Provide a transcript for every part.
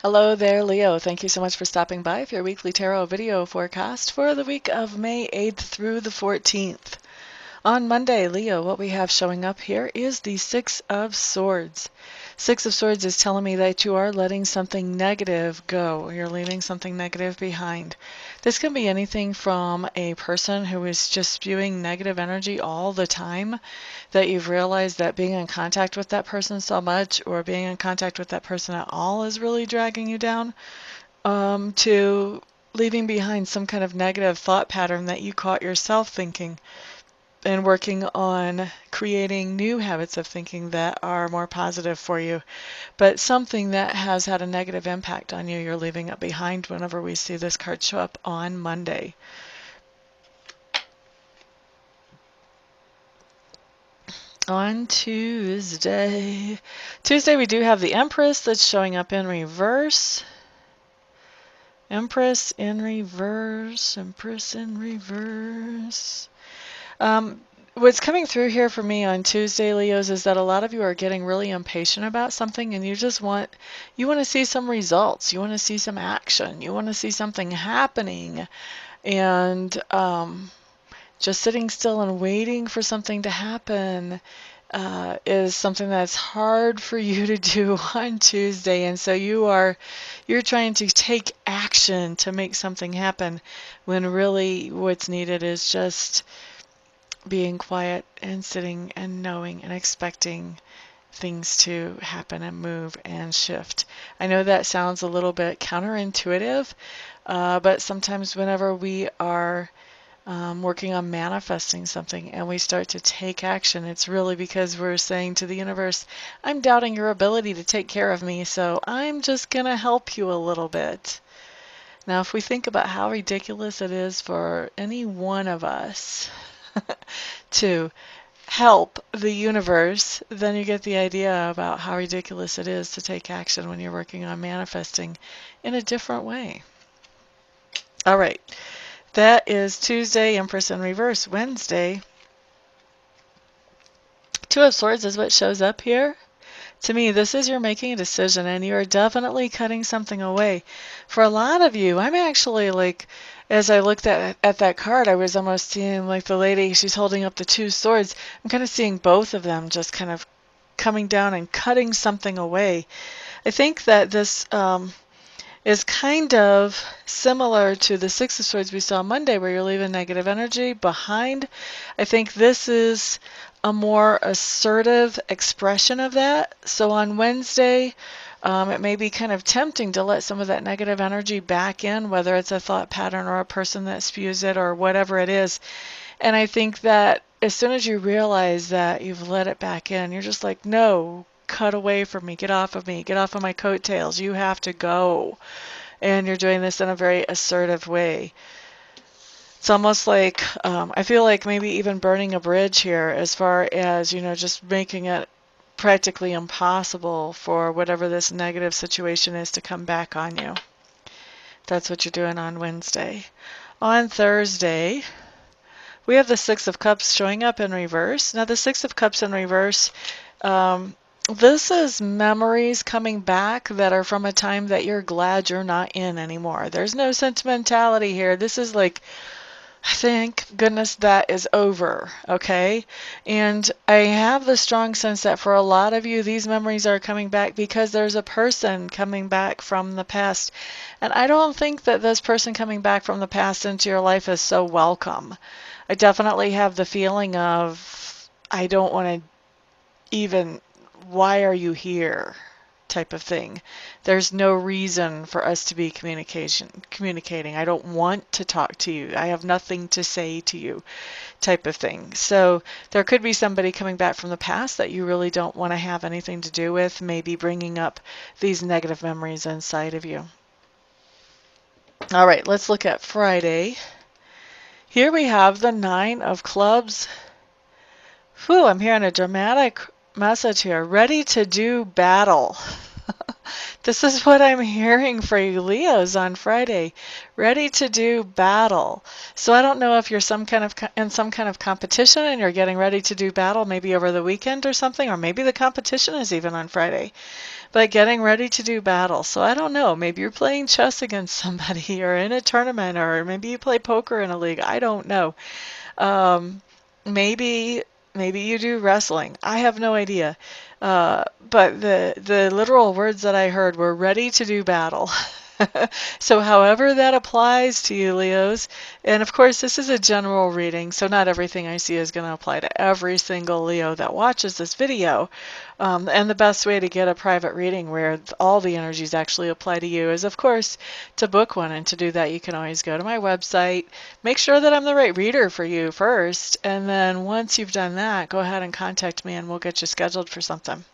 Hello there, Leo. Thank you so much for stopping by for your weekly tarot video forecast for the week of May 8th through the 14th. On Monday, Leo, what we have showing up here is the Six of Swords. Six of Swords is telling me that you are letting something negative go. You're leaving something negative behind. This can be anything from a person who is just spewing negative energy all the time, that you've realized that being in contact with that person so much or being in contact with that person at all is really dragging you down, to leaving behind some kind of negative thought pattern that you caught yourself thinking and working on creating new habits of thinking that are more positive for you. But something that has had a negative impact on you, you're leaving it behind whenever we see this card show up on Monday. On Tuesday, we do have the Empress that's showing up in reverse. Empress in reverse, Empress in reverse. What's coming through here for me on Tuesday, Leos, is that a lot of you are getting really impatient about something and you want to see some results. You want to see some action. You want to see something happening. And just sitting still and waiting for something to happen is something that's hard for you to do on Tuesday. And so you're trying to take action to make something happen when really what's needed is just being quiet and sitting and knowing and expecting things to happen and move and shift. I know that sounds a little bit counterintuitive, but sometimes whenever we are working on manifesting something and we start to take action, it's really because we're saying to the universe, I'm doubting your ability to take care of me, so I'm just going to help you a little bit. Now, if we think about how ridiculous it is for any one of us to help the universe, then you get the idea about how ridiculous it is to take action when you're working on manifesting in a different way. All right. That is Tuesday, Empress in reverse. Wednesday, Two of Swords is what shows up here. To me, this is you're making a decision and you're definitely cutting something away. For a lot of you, I'm actually like, as I looked at that card, I was almost seeing like the lady, she's holding up the two swords. I'm kind of seeing both of them just kind of coming down and cutting something away. I think that this is kind of similar to the Six of Swords we saw Monday, where you're leaving negative energy behind. I think this is a more assertive expression of that. So on Wednesday, it may be kind of tempting to let some of that negative energy back in, whether it's a thought pattern or a person that spews it or whatever it is. And I think that as soon as you realize that you've let it back in, you're just like, no, cut away from me, get off of me, get off of my coattails, you have to go. And you're doing this in a very assertive way. It's almost like, I feel like maybe even burning a bridge here as far as, just making it practically impossible for whatever this negative situation is to come back on you. That's what you're doing on Wednesday. On Thursday, we have the Six of Cups showing up in reverse. Now, the Six of Cups in reverse, this is memories coming back that are from a time that you're glad you're not in anymore. There's no sentimentality here. This is like, thank goodness that is over, okay? And I have the strong sense that for a lot of you, these memories are coming back because there's a person coming back from the past. And I don't think that this person coming back from the past into your life is so welcome. I definitely have the feeling of, I don't want to even, why are you here? Type of thing. There's no reason for us to be communicating. I don't want to talk to you. I have nothing to say to you, type of thing. So there could be somebody coming back from the past that you really don't want to have anything to do with, maybe bringing up these negative memories inside of you. All right, let's look at Friday. Here we have the Nine of Clubs. Whew, I'm hearing a dramatic message here. Ready to do battle. This is what I'm hearing for you Leos on Friday. Ready to do battle. So I don't know if you're in some kind of competition and you're getting ready to do battle maybe over the weekend or something, or maybe the competition is even on Friday. But getting ready to do battle. So I don't know. Maybe you're playing chess against somebody or in a tournament, or maybe you play poker in a league. I don't know. Um, maybe maybe you do wrestling. I have no idea. But the literal words that I heard were ready to do battle. So however that applies to you, Leos, and of course this is a general reading, so not everything I see is going to apply to every single Leo that watches this video. And the best way to get a private reading where all the energies actually apply to you is, of course, to book one. And to do that, you can always go to my website, make sure that I'm the right reader for you first, and then once you've done that, go ahead and contact me and we'll get you scheduled for something.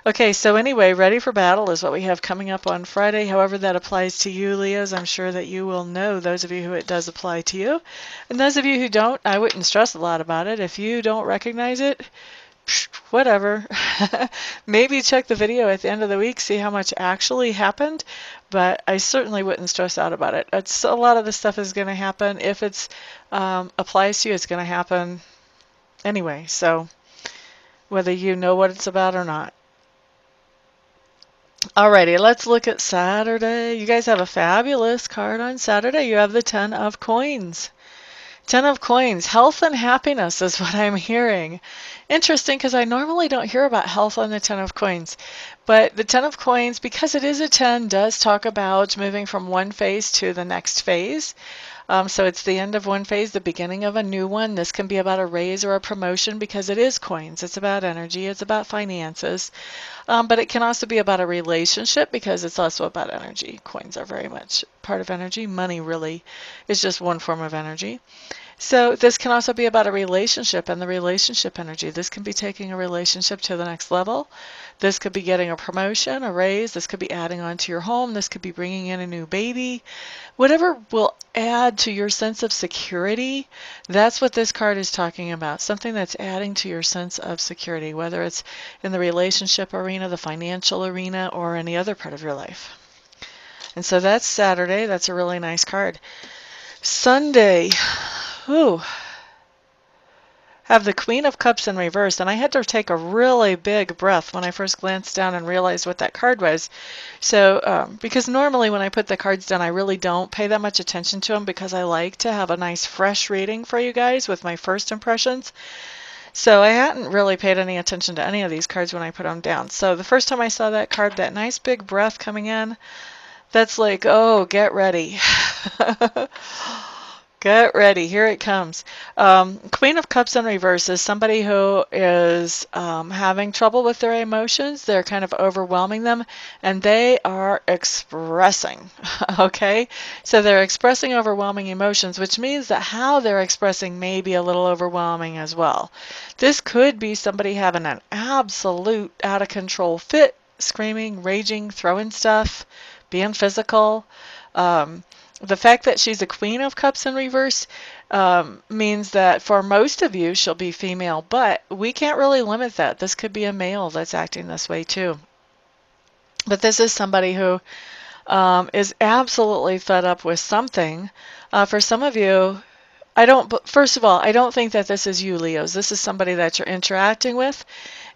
Okay, so anyway, ready for battle is what we have coming up on Friday. However that applies to you, Leos, I'm sure that you will know, those of you who it does apply to you. And those of you who don't, I wouldn't stress a lot about it. If you don't recognize it, whatever. Maybe check the video at the end of the week, see how much actually happened, but I certainly wouldn't stress out about it. It's a lot of the stuff is going to happen. If it's applies to you, it's going to happen anyway. So whether you know what it's about or not. Alrighty, let's look at Saturday. You guys have a fabulous card on Saturday. You have the 10 of Coins. 10 of Coins, health and happiness is what I'm hearing. Interesting, because I normally don't hear about health on the 10 of Coins. But the 10 of Coins, because it is a 10, does talk about moving from one phase to the next phase. So it's the end of one phase, the beginning of a new one. This can be about a raise or a promotion because it is coins. It's about energy. It's about finances. But it can also be about a relationship because it's also about energy. Coins are very much part of energy. Money really is just one form of energy. So this can also be about a relationship and the relationship energy. This can be taking a relationship to the next level. This could be getting a promotion, a raise. This could be adding on to your home. This could be bringing in a new baby. Whatever will add to your sense of security, that's what this card is talking about. Something that's adding to your sense of security, whether it's in the relationship arena, the financial arena, or any other part of your life. And so that's Saturday. That's a really nice card. Sunday. Ooh. Have the Queen of Cups in reverse, and I had to take a really big breath when I first glanced down and realized what that card was. So, because normally when I put the cards down, I really don't pay that much attention to them because I like to have a nice fresh reading for you guys with my first impressions. So I hadn't really paid any attention to any of these cards when I put them down. So the first time I saw that card, that nice big breath coming in, that's like, oh, get ready. Get ready, here it comes. Queen of Cups in reverse is somebody who is having trouble with their emotions. They're kind of overwhelming them, and they are expressing, okay? So they're expressing overwhelming emotions, which means that how they're expressing may be a little overwhelming as well. This could be somebody having an absolute out-of-control fit, screaming, raging, throwing stuff, being physical. The fact that she's a Queen of Cups in reverse means that for most of you, she'll be female, but we can't really limit that. This could be a male that's acting this way too. But this is somebody who is absolutely fed up with something. For some of you, first of all, I don't think that this is you, Leos. This is somebody that you're interacting with.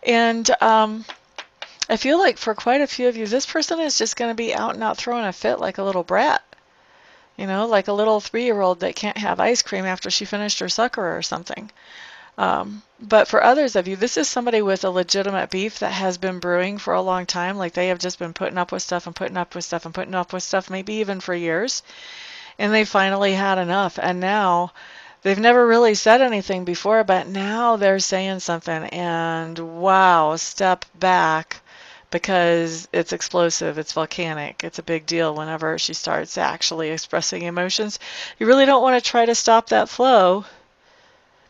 And I feel like for quite a few of you, this person is just going to be out and out throwing a fit like a little brat. You know, like a little 3-year-old that can't have ice cream after she finished her sucker or something. But for others of you, this is somebody with a legitimate beef that has been brewing for a long time. Like they have just been putting up with stuff and putting up with stuff and putting up with stuff, maybe even for years. And they finally had enough. And now they've never really said anything before, but now they're saying something. And wow, step back. Because it's explosive, it's volcanic, it's a big deal whenever she starts actually expressing emotions. You really don't want to try to stop that flow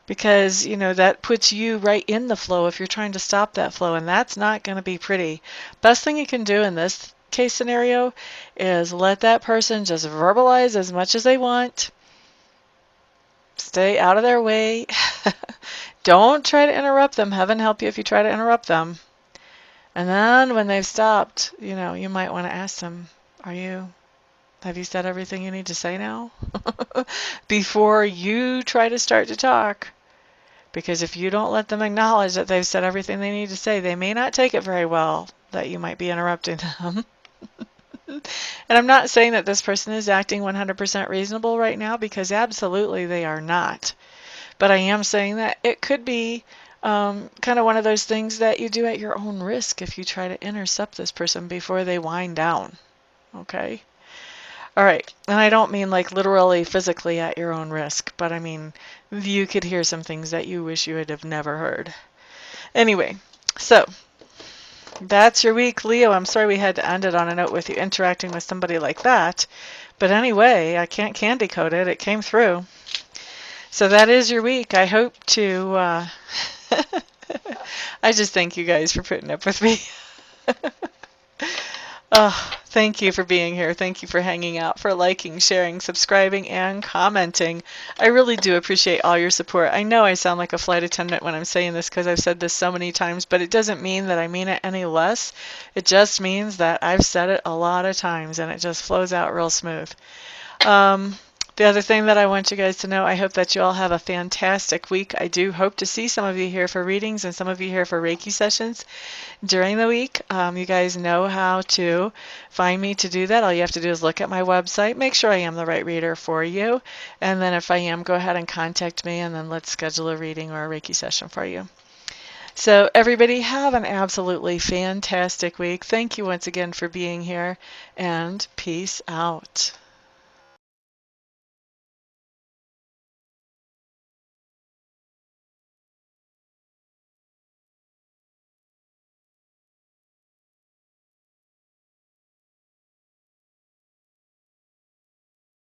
because, you know, that puts you right in the flow if you're trying to stop that flow, and that's not going to be pretty. Best thing you can do in this case scenario is let that person just verbalize as much as they want. Stay out of their way. Don't try to interrupt them. Heaven help you if you try to interrupt them. And then when they've stopped, you might want to ask them, have you said everything you need to say now? Before you try to start to talk. Because if you don't let them acknowledge that they've said everything they need to say, they may not take it very well that you might be interrupting them. And I'm not saying that this person is acting 100% reasonable right now, because absolutely they are not. But I am saying that it could be kind of one of those things that you do at your own risk if you try to intercept this person before they wind down. Okay? All right. And I don't mean like literally physically at your own risk, but I mean you could hear some things that you wish you would have never heard. Anyway, so that's your week, Leo. I'm sorry we had to end it on a note with you interacting with somebody like that. But anyway, I can't candy coat it. It came through. So that is your week. I hope to... I just thank you guys for putting up with me. Oh, thank you for being here. Thank you for hanging out, for liking, sharing, subscribing, and commenting. I really do appreciate all your support. I know I sound like a flight attendant when I'm saying this because I've said this so many times, but it doesn't mean that I mean it any less. It just means that I've said it a lot of times and it just flows out real smooth. The other thing that I want you guys to know, I hope that you all have a fantastic week. I do hope to see some of you here for readings and some of you here for Reiki sessions during the week. You guys know how to find me to do that. All you have to do is look at my website, make sure I am the right reader for you, and then if I am, go ahead and contact me, and then let's schedule a reading or a Reiki session for you. So everybody have an absolutely fantastic week. Thank you once again for being here, and peace out.